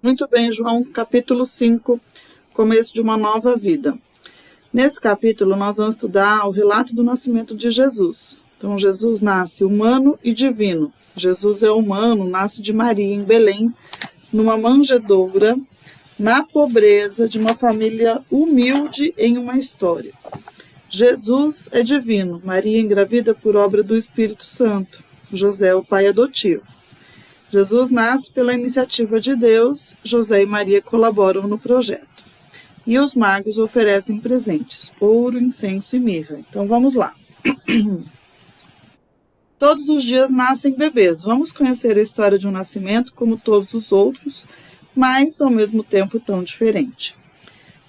Muito bem, João, capítulo 5, começo de uma nova vida. Nesse capítulo, nós vamos estudar o relato do nascimento de Jesus. Então, Jesus nasce humano e divino. Jesus é humano, nasce de Maria em Belém, numa manjedoura, na pobreza de uma família humilde em uma história. Jesus é divino, Maria engravida por obra do Espírito Santo. José é o pai adotivo. Jesus nasce pela iniciativa de Deus, José e Maria colaboram no projeto. E os magos oferecem presentes, ouro, incenso e mirra. Então vamos lá. Todos os dias nascem bebês. Vamos conhecer a história de um nascimento como todos os outros, mas ao mesmo tempo tão diferente.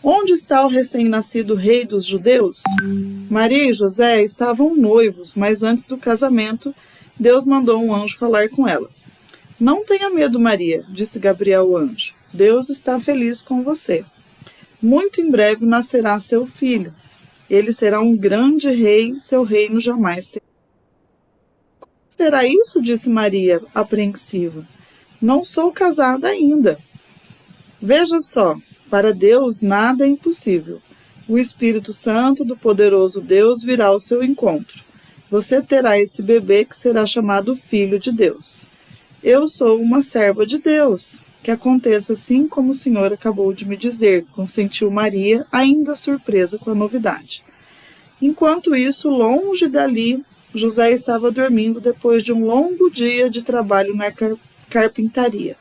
Onde está o recém-nascido rei dos judeus? Maria e José estavam noivos, mas antes do casamento, Deus mandou um anjo falar com ela. Não tenha medo, Maria, disse Gabriel o anjo. Deus está feliz com você. Muito em breve nascerá seu filho. Ele será um grande rei, seu reino jamais terá. Será isso? Disse Maria, apreensiva. Não sou casada ainda. Veja só, para Deus nada é impossível. O Espírito Santo do poderoso Deus virá ao seu encontro. Você terá esse bebê que será chamado Filho de Deus. Eu sou uma serva de Deus. Que aconteça assim como o Senhor acabou de me dizer, consentiu Maria, ainda surpresa com a novidade. Enquanto isso, longe dali, José estava dormindo depois de um longo dia de trabalho na carpintaria.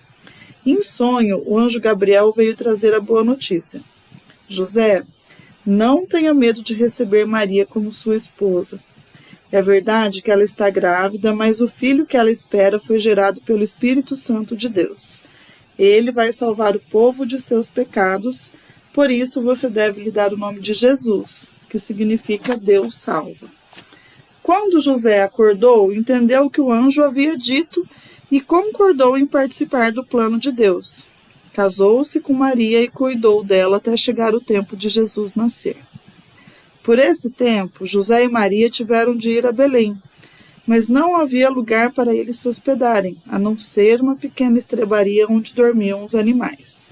Em sonho, o anjo Gabriel veio trazer a boa notícia. José, não tenha medo de receber Maria como sua esposa. É verdade que ela está grávida, mas o filho que ela espera foi gerado pelo Espírito Santo de Deus. Ele vai salvar o povo de seus pecados, por isso você deve lhe dar o nome de Jesus, que significa Deus salva. Quando José acordou, entendeu o que o anjo havia dito e concordou em participar do plano de Deus. Casou-se com Maria e cuidou dela até chegar o tempo de Jesus nascer. Por esse tempo, José e Maria tiveram de ir a Belém, mas não havia lugar para eles se hospedarem, a não ser uma pequena estrebaria onde dormiam os animais.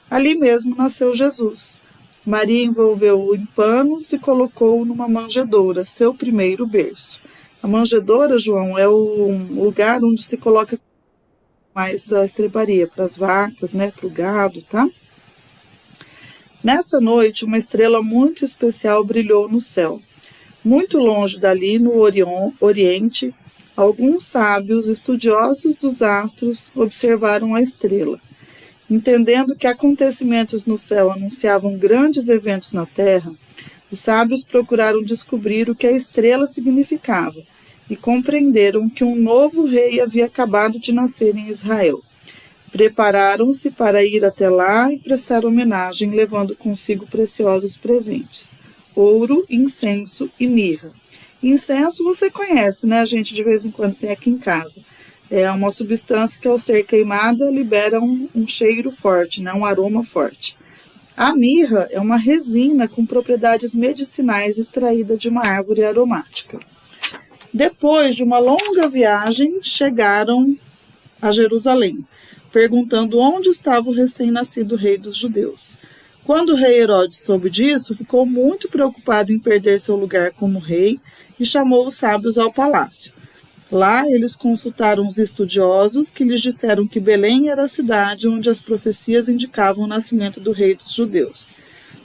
Ali mesmo nasceu Jesus. Maria envolveu-o em panos e colocou-o numa manjedoura, seu primeiro berço. A manjedoura, João, é o lugar onde se coloca mais da estrebaria, para as vacas, para o gado, tá? Nessa noite, uma estrela muito especial brilhou no céu. Muito longe dali, no Oriente, alguns sábios estudiosos dos astros observaram a estrela. Entendendo que acontecimentos no céu anunciavam grandes eventos na terra, os sábios procuraram descobrir o que a estrela significava e compreenderam que um novo rei havia acabado de nascer em Israel. Prepararam-se para ir até lá e prestar homenagem, levando consigo preciosos presentes, ouro, incenso e mirra. Incenso você conhece, né? A gente de vez em quando tem aqui em casa. É uma substância que ao ser queimada libera um cheiro forte, um aroma forte. A mirra é uma resina com propriedades medicinais extraída de uma árvore aromática. Depois de uma longa viagem, chegaram a Jerusalém, perguntando onde estava o recém-nascido rei dos judeus. Quando o rei Herodes soube disso, ficou muito preocupado em perder seu lugar como rei e chamou os sábios ao palácio. Lá, eles consultaram os estudiosos, que lhes disseram que Belém era a cidade onde as profecias indicavam o nascimento do rei dos judeus.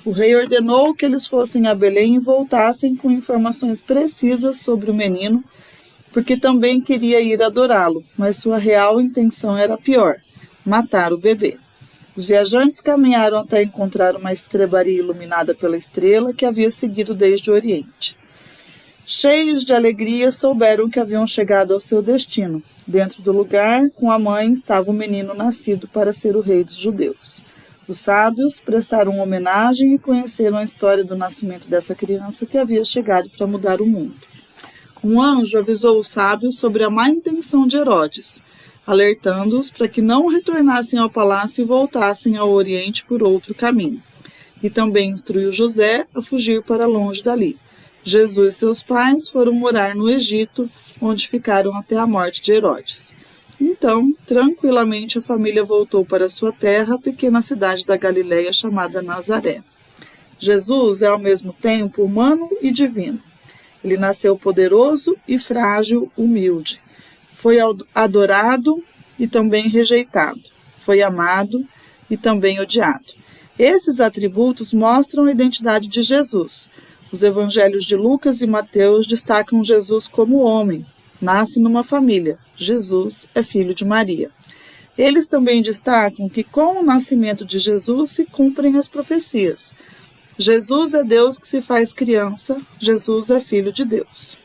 O rei ordenou que eles fossem a Belém e voltassem com informações precisas sobre o menino, porque também queria ir adorá-lo, mas sua real intenção era pior: matar o bebê. Os viajantes caminharam até encontrar uma estrebaria iluminada pela estrela que havia seguido desde o Oriente. Cheios de alegria, souberam que haviam chegado ao seu destino. Dentro do lugar, com a mãe, estava o menino nascido para ser o rei dos judeus. Os sábios prestaram homenagem e conheceram a história do nascimento dessa criança que havia chegado para mudar o mundo. Um anjo avisou os sábios sobre a má intenção de Herodes, alertando-os para que não retornassem ao palácio e voltassem ao Oriente por outro caminho. E também instruiu José a fugir para longe dali. Jesus e seus pais foram morar no Egito, onde ficaram até a morte de Herodes. Então, tranquilamente, a família voltou para sua terra, a pequena cidade da Galileia chamada Nazaré. Jesus é ao mesmo tempo humano e divino. Ele nasceu poderoso e frágil, humilde. Foi adorado e também rejeitado. Foi amado e também odiado. Esses atributos mostram a identidade de Jesus. Os evangelhos de Lucas e Mateus destacam Jesus como homem. Nasce numa família. Jesus é filho de Maria. Eles também destacam que com o nascimento de Jesus se cumprem as profecias. Jesus é Deus que se faz criança. Jesus é filho de Deus.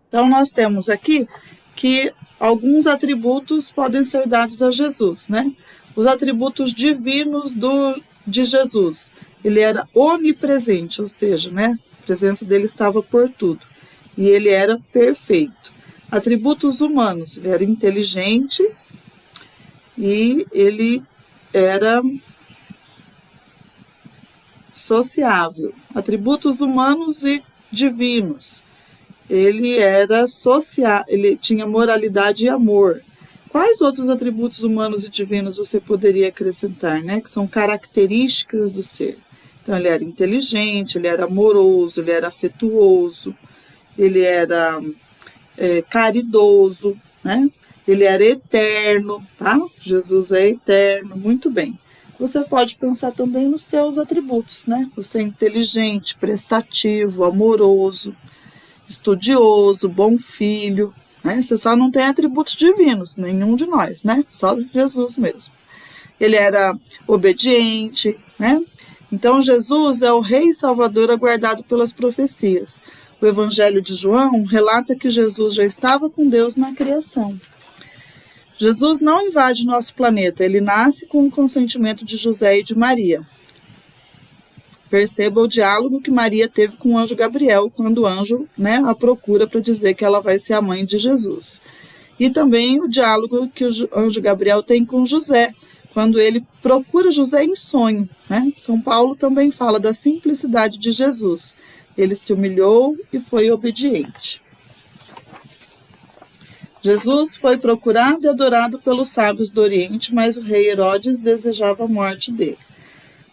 Então, nós temos aqui que alguns atributos podem ser dados a Jesus, né? Os atributos divinos de Jesus. Ele era onipresente, ou seja, né? A presença dele estava por tudo. E ele era perfeito. Atributos humanos. Ele era inteligente e ele era sociável. Atributos humanos e divinos. Ele era social, ele tinha moralidade e amor. Quais outros atributos humanos e divinos você poderia acrescentar, né? Que são características do ser. Então, ele era inteligente, ele era amoroso, ele era afetuoso, ele era caridoso, né? Ele era eterno, tá? Jesus é eterno, muito bem. Você pode pensar também nos seus atributos, né? Você é inteligente, prestativo, amoroso, estudioso, bom filho, né? Você só não tem atributos divinos, nenhum de nós, né? Só Jesus mesmo. Ele era obediente, né? Então, Jesus é o Rei Salvador aguardado pelas profecias. O Evangelho de João relata que Jesus já estava com Deus na criação. Jesus não invade nosso planeta, ele nasce com o consentimento de José e de Maria. Perceba o diálogo que Maria teve com o anjo Gabriel, quando o anjo, né, a procura para dizer que ela vai ser a mãe de Jesus. E também o diálogo que o anjo Gabriel tem com José, quando ele procura José em sonho, né? São Paulo também fala da simplicidade de Jesus. Ele se humilhou e foi obediente. Jesus foi procurado e adorado pelos sábios do Oriente, mas o rei Herodes desejava a morte dele.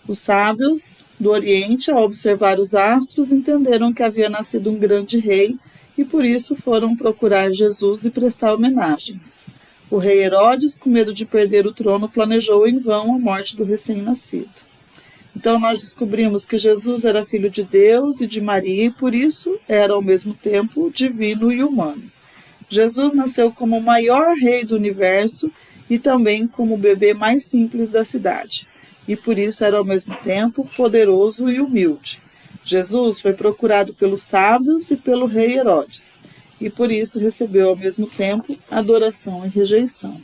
Os sábios do Oriente, ao observar os astros, entenderam que havia nascido um grande rei e por isso foram procurar Jesus e prestar homenagens. O rei Herodes, com medo de perder o trono, planejou em vão a morte do recém-nascido. Então nós descobrimos que Jesus era filho de Deus e de Maria e por isso era ao mesmo tempo divino e humano. Jesus nasceu como o maior rei do universo e também como o bebê mais simples da cidade. E por isso era ao mesmo tempo poderoso e humilde. Jesus foi procurado pelos sábios e pelo rei Herodes. E por isso recebeu ao mesmo tempo adoração e rejeição.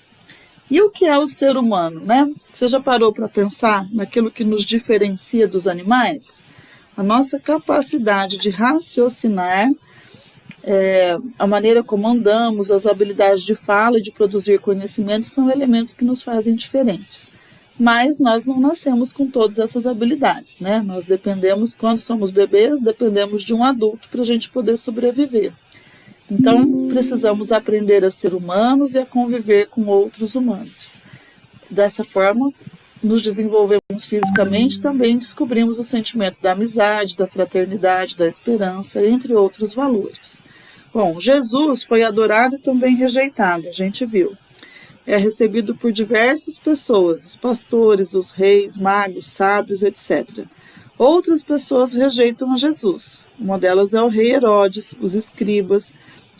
E o que é o ser humano, né? Você já parou para pensar naquilo que nos diferencia dos animais? A nossa capacidade de raciocinar, a maneira como andamos, as habilidades de fala e de produzir conhecimento são elementos que nos fazem diferentes. Mas nós não nascemos com todas essas habilidades, né? Nós dependemos, quando somos bebês, dependemos de um adulto para a gente poder sobreviver. Então, precisamos aprender a ser humanos e a conviver com outros humanos. Dessa forma, nos desenvolvemos fisicamente, também descobrimos o sentimento da amizade, da fraternidade, da esperança, entre outros valores. Bom, Jesus foi adorado e também rejeitado, a gente viu. É recebido por diversas pessoas, os pastores, os reis, magos, sábios, etc. Outras pessoas rejeitam a Jesus. Uma delas é o rei Herodes, os escribas,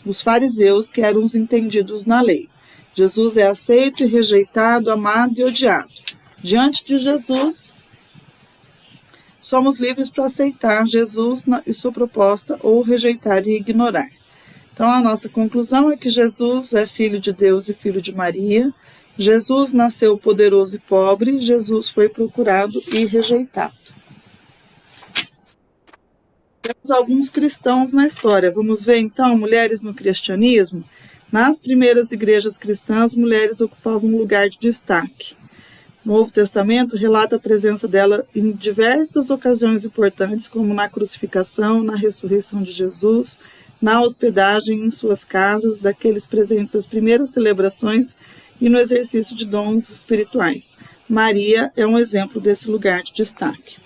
os fariseus, que eram os entendidos na lei. Jesus é aceito e rejeitado, amado e odiado. Diante de Jesus, somos livres para aceitar Jesus e sua proposta ou rejeitar e ignorar. Então, a nossa conclusão é que Jesus é filho de Deus e filho de Maria. Jesus nasceu poderoso e pobre. Jesus foi procurado e rejeitado. Temos alguns cristãos na história. Vamos ver, então, mulheres no cristianismo. Nas primeiras igrejas cristãs, mulheres ocupavam um lugar de destaque. O Novo Testamento relata a presença dela em diversas ocasiões importantes, como na crucificação, na ressurreição de Jesus, na hospedagem em suas casas, daqueles presentes às primeiras celebrações e no exercício de dons espirituais. Maria é um exemplo desse lugar de destaque.